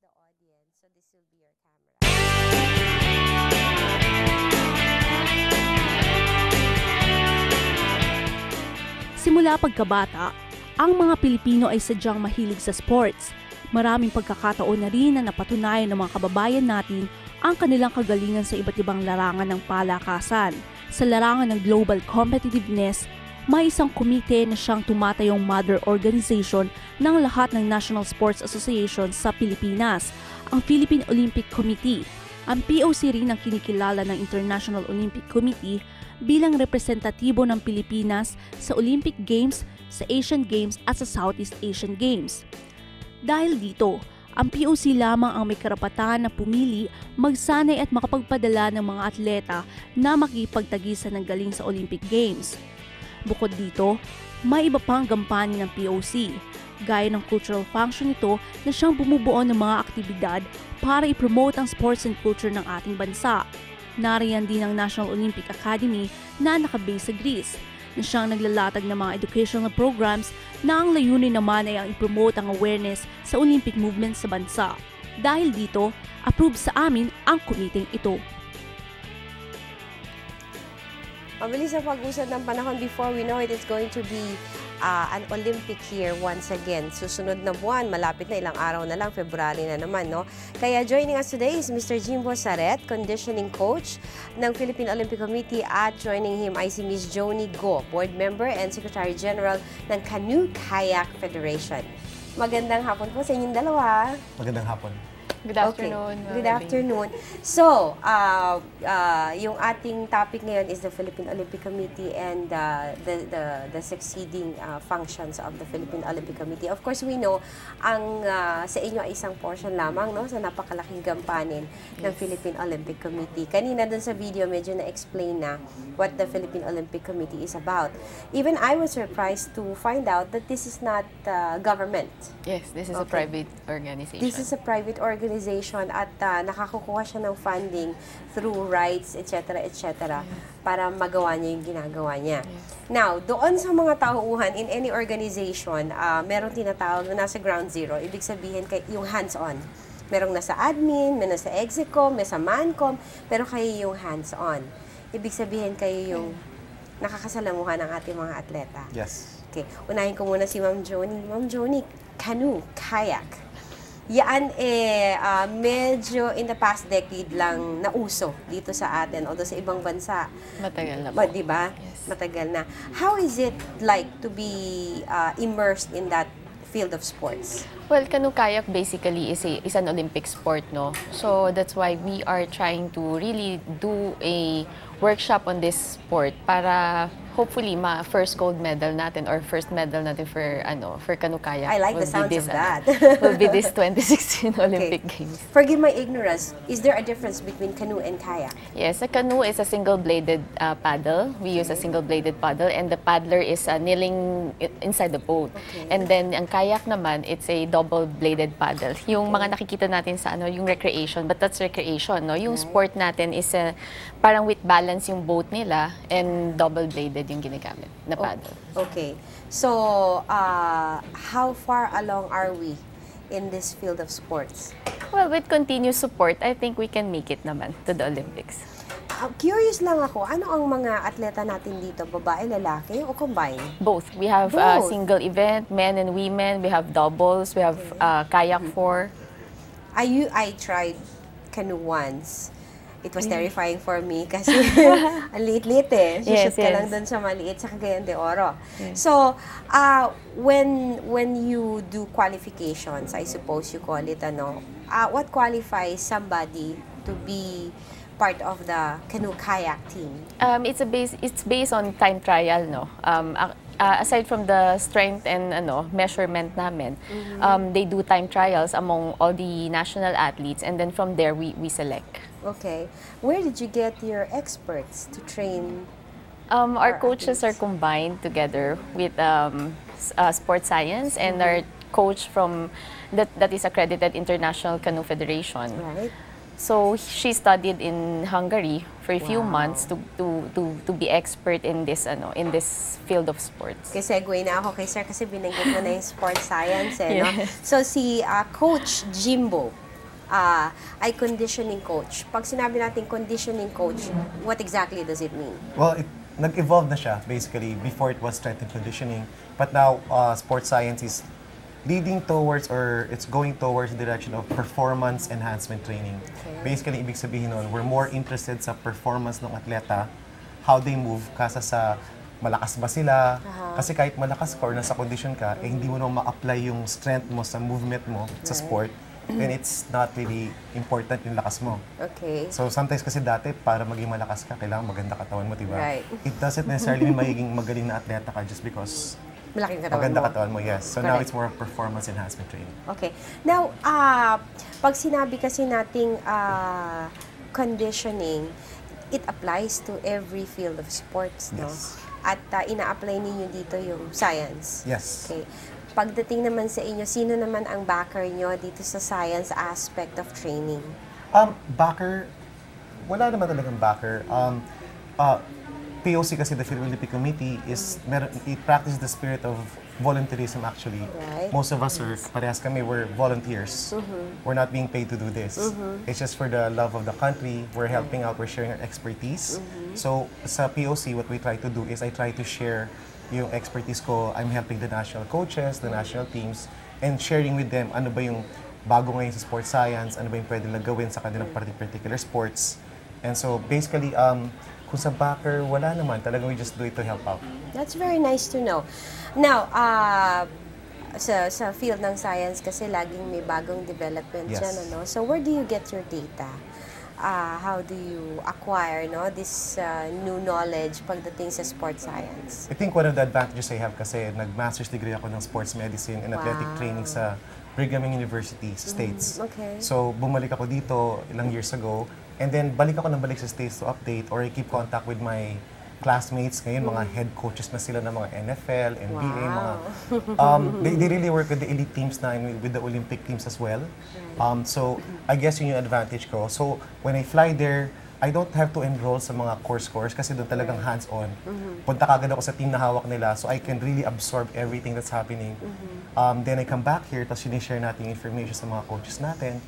the audience. So this will be your camera. Simula pagkabata, ang mga Pilipino ay sadyang mahilig sa sports. Maraming pagkakataon na rin na napatunayan ng mga kababayan natin ang kanilang kagalingan sa iba't ibang larangan ng palakasan. Sa larangan ng global competitiveness, may isang komite na siyang tumatayong mother organization ng lahat ng National Sports Association sa Pilipinas, ang Philippine Olympic Committee. Ang POC rin ang kinikilala ng International Olympic Committee bilang representatibo ng Pilipinas sa Olympic Games, sa Asian Games at sa Southeast Asian Games. Dahil dito, ang POC lamang ang may karapatan na pumili, magsanay at makapagpadala ng mga atleta na makikipagtagisan ng galing sa Olympic Games. Bukod dito, may iba pang gampanin ng POC, gaya ng cultural function nito na siyang bumubuo ng mga aktibidad para i-promote ang sports and culture ng ating bansa. Nariyan din ang National Olympic Academy na nakabase sa Greece, na siyang naglalatag ng mga educational programs na ang layunin naman ay ang i-promote ang awareness sa Olympic movement sa bansa. Dahil dito, approve sa amin ang committee ito. Mabilis ang pag-usad ng panahon. Before we know it, it's going to be an Olympic year once again. Susunod na buwan, malapit na, ilang araw na lang, February na naman, no? Kaya joining us today is Mr. Jimbo Saret, conditioning coach ng Philippine Olympic Committee, at joining him ay si Ms. Joni Go, board member and Secretary General ng Canoe Kayak Federation. Magandang hapon po sa inyong dalawa. Magandang hapon. Good afternoon. Okay. Good afternoon. So, yung ating topic ngayon is the Philippine Olympic Committee and the succeeding functions of the Philippine Olympic Committee. Of course, we know ang sa inyo ay isang portion lamang, no, sa napakalaking gampanin ng Philippine Olympic Committee. Kanina dun sa video, medyo na-explain na what the Philippine Olympic Committee is about. Even I was surprised to find out that this is not government. Yes, this is a private organization. This is a private organization at nakakukuha siya ng funding through rights, etc., etc., para magawa niya yung ginagawa niya. Now, doon sa mga tauhan in any organization, meron tinatawag na nasa ground zero. Ibig sabihin yung hands-on. Merong nasa admin, may nasa execom, may sa mancom, pero kayo yung hands-on. Ibig sabihin kayo yung nakakasalamuhan ng ating mga atleta. Yes. Okay, unahin ko muna si Ma'am Joni. Ma'am Joni, canoe, kayak. Yan medyo in the past decade lang nauso dito sa atin, although sa ibang bansa. Matagal na po. Diba? Yes. Matagal na. How is it like to be immersed in that field of sports? Well, canoe kayak basically is an Olympic sport, no? So that's why we are trying to really do a workshop on this sport para hopefully first gold medal natin or first medal natin for canoe kayak. I like the sounds of that. Will be this 2016 Olympic Games. Forgive my ignorance. Is there a difference between canoe and kayak? Yes, a canoe is a single-bladed paddle. We use a single-bladed paddle, and the paddler is kneeling inside the boat. Okay. And then ang kayak naman, it's a double-bladed paddle. Yung mga nakikita natin sa yung recreation, but that's recreation, no? Yung sport natin is parang with balance yung boat nila and double-bladed yung ginagamit na paddle. Okay. So, how far along are we in this field of sports? Well, with continuous support, I think we can make it naman to the Olympics. Curious lang ako, ano ang mga atleta natin dito? Babae, lalaki, o combined? Both. We have Both. Single event, men and women. We have doubles. We have kayak 4. I tried canoe once. It was terrifying for me kasi ang liit-liit eh. Shoot ka lang dun sa maliit sa Cagayan de Oro. Yes. So, when you do qualifications, I suppose you call it, what qualifies somebody to be part of the canoe kayak team? It's based on time trial, no. Aside from the strength and measurement namin, they do time trials among all the national athletes, and then from there we select. Okay. Where did you get your experts to train? Our coaches are combined together with sports science and our coach from that is accredited International Canoe Federation. Right. So she studied in Hungary for a few months to be expert in this field of sports. Kaya segue na ako kay Sir kasi binanggit mo na yung sports science, no? Yes. So si Coach Jimbo, ay conditioning coach. Pag sinabi natin conditioning coach, what exactly does it mean? Well, nag-evolve na siya, basically. Before it was strength and conditioning. But now, sports science is leading towards, or it's going towards the direction of performance enhancement training. Okay. Basically, ibig sabihin nun, we're more interested sa performance ng atleta, how they move, kasa sa malakas ba sila. Kasi kahit malakas ka or nasa condition ka, eh hindi mo naman ma-apply yung strength mo sa movement mo sa sport, then it's not really important yung lakas mo. Okay. So sometimes kasi dati, para maging malakas ka, kailangan maganda katawan mo, diba? Right. It doesn't necessarily mean magiging magaling na atleta ka just because Malaking katawan maganda mo. katawan mo, yes. So now Correct. it's more of performance enhancement training. Okay. Now, pag sinabi kasi nating conditioning, it applies to every field of sports, no? Yes. At ina-apply ninyo dito yung science. Yes. Okay. Pagdating naman sa inyo, sino naman ang backer nyo dito sa science aspect of training? Backer, wala naman talagang backer. POC kasi, the Philippine Olympic Committee, it practices the spirit of volunteerism actually. Right. Most of us are, parehas kami, we're volunteers. We're not being paid to do this. It's just for the love of the country. We're helping out, we're sharing our expertise. So sa POC, what we try to do is I try to share yung expertise ko. I'm helping the national coaches, the national teams, and sharing with them ano ba yung bago ngayon sa sports science, ano ba yung pwede lang gawin sa kanilang particular sports. And so basically, kung sa backer, wala naman. Talagang we just do it to help out. That's very nice to know. Now, sa field ng science kasi laging may bagong development Yes. dyan, ano? So where do you get your data? How do you acquire this new knowledge pagdating sa sports science? I think one of the advantages I have kasi nag-master's degree ako ng sports medicine and athletic Wow. training sa Brigham Young University sa States. Okay. So, bumalik ako dito ilang years ago. And then, balik ako ng balik sa States to update or I keep contact with my classmates. Ngayon, mga head coaches na sila ng mga NFL, NBA, mga... they really work with the elite teams na and with the Olympic teams as well. So, I guess yun yung advantage ko. So, when I fly there, I don't have to enroll sa mga course kasi doon talagang hands-on. Punta kagad ako sa team na hawak nila so I can really absorb everything that's happening. Then I come back here, tapos sinishare natin yung information sa mga coaches natin.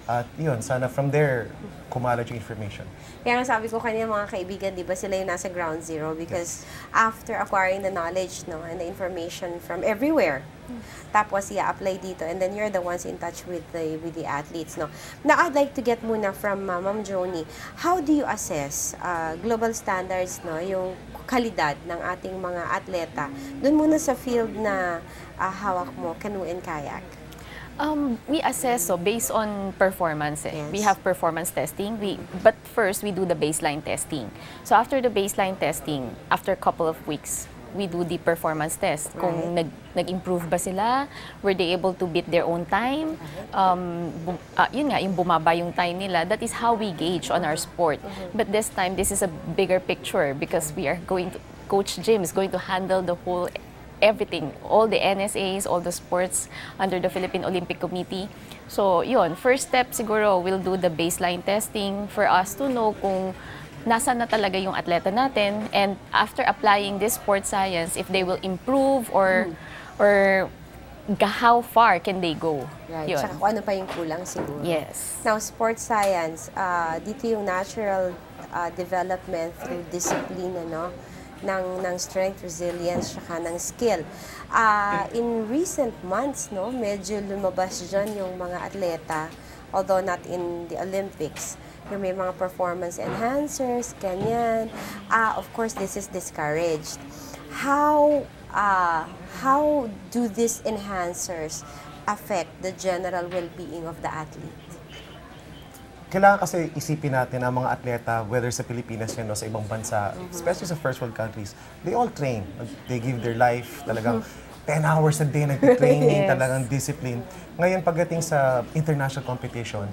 At yun, sana from there, kumalat yung information. Kaya nga sabi ko kanina mga kaibigan, di ba sila yung nasa ground zero because after acquiring the knowledge and the information from everywhere, tapos i-apply dito and then you're the ones in touch with the athletes. No? Now, I'd like to get muna from Ma'am Joni, how do you assess global standards, yung kalidad ng ating mga atleta? Doon muna sa field na hawak mo, canoe and kayak. We assess based on performance. Yes. We have performance testing. But first, we do the baseline testing. So after the baseline testing, after a couple of weeks, we do the performance test. Kung nag-improve ba sila, were they able to beat their own time? Yun nga, yung bumaba yung time nila. That is how we gauge on our sport. But this time, this is a bigger picture because we are going to, Coach Jim is going to handle the whole everything, all the NSAs, all the sports under the Philippine Olympic Committee. So, yun, first step siguro, we'll do the baseline testing for us to know kung nasaan na talaga yung atleta natin, and after applying this sports science, if they will improve or how far can they go. Right. Yun. Tsaka kung ano pa yung kulang siguro. Yes. Now, sports science, dito yung natural development through discipline, ng strength, resilience, tsaka ng skill. In recent months, medyo lumabas dyan yung mga atleta, although not in the Olympics, yung may mga performance enhancers, ganyan. Of course, this is discouraged. How do these enhancers affect the general well-being of the athlete? Kailangan kasi isipin natin ang mga atleta, whether sa Pilipinas yan o sa ibang bansa, especially sa first world countries, they all train. They give their life, talagang 10 hours a day nag-training, Yes. talagang discipline. Ngayon, pagdating sa international competition,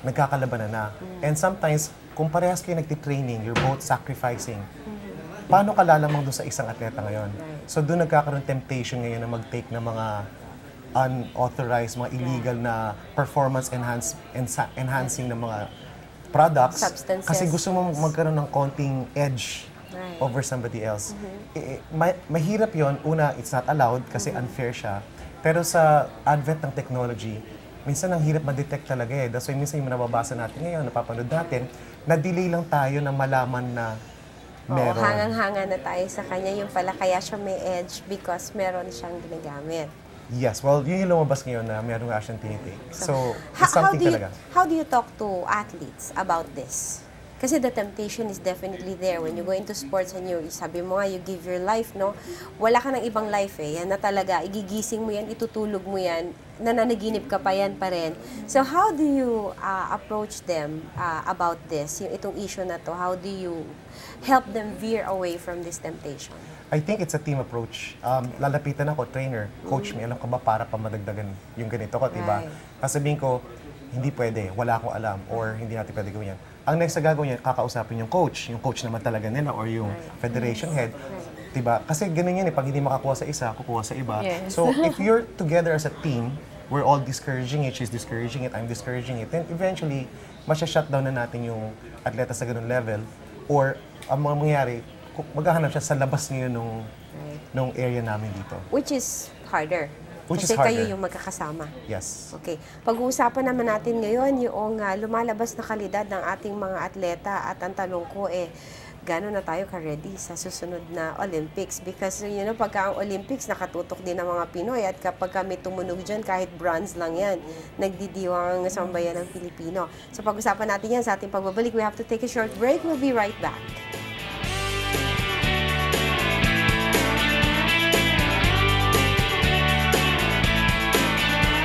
nagkakalabanan na. And sometimes, kung parehas kayo nagtitraining, you're both sacrificing. Paano ka lalamang doon sa isang atleta ngayon? So doon nagkakaroon temptation ngayon na mag-take ng mga unauthorized, mga illegal na performance enhancing ng mga products. Substances. Kasi gusto mo magkaroon ng konting edge over somebody else. Mahirap yon. Una, it's not allowed kasi unfair siya. Pero sa advent ng technology, minsan ang hirap ma-detect talaga eh. That's why minsan yung nababasa natin ngayon, napapanood natin, na-delay lang tayo na malaman na meron. Oo, hangang-hanga na tayo sa kanya. Yung pala kaya siya may edge because meron siyang ginagamit. Yes, well, yun yung lumabas ngayon na meron nga siyang tinitake. So, it's something talaga. How do you talk to athletes about this? Kasi the temptation is definitely there when you go into sports and sabi mo nga, you give your life, no? Wala ka ng ibang life eh. Yan na talaga, igigising mo yan, itutulog mo yan, nananaginip ka pa yan pa rin. So how do you approach them about this, yung itong issue na to? How do you help them veer away from this temptation? I think it's a team approach. Lalapitan ako, trainer, coach me, alam ka ba para pa madagdagan yung ganito ko, diba? Sasabihin ko, hindi pwede, wala akong alam, or hindi natin pwede gawin yan. Ang next na gagawin yan, kakausapin yung coach naman talaga nila, or yung federation head. Diba? Kasi ganun yan eh, pag hindi makakuha sa isa, kukuha sa iba. Yes. So if you're together as a team, we're all discouraging it, she's discouraging it, I'm discouraging it, then eventually, masya-shutdown na natin yung atleta sa ganun level, or ang mga mangyayari, maghahanap siya sa labas ngayon nung area namin dito. Which is harder. Kasi kayo yung magkakasama. Yes. Okay. Pag-uusapan naman natin ngayon yung lumalabas na kalidad ng ating mga atleta at ang tanong ko gano'n na tayo ka-ready sa susunod na Olympics? Because, pagka ang Olympics, nakatutok din ng mga Pinoy at kapag kami tumunog dyan, kahit bronze lang yan, nagdidiwang sambayan ng Pilipino. So, pag-usapan natin yan sa ating pagbabalik, we have to take a short break. We'll be right back.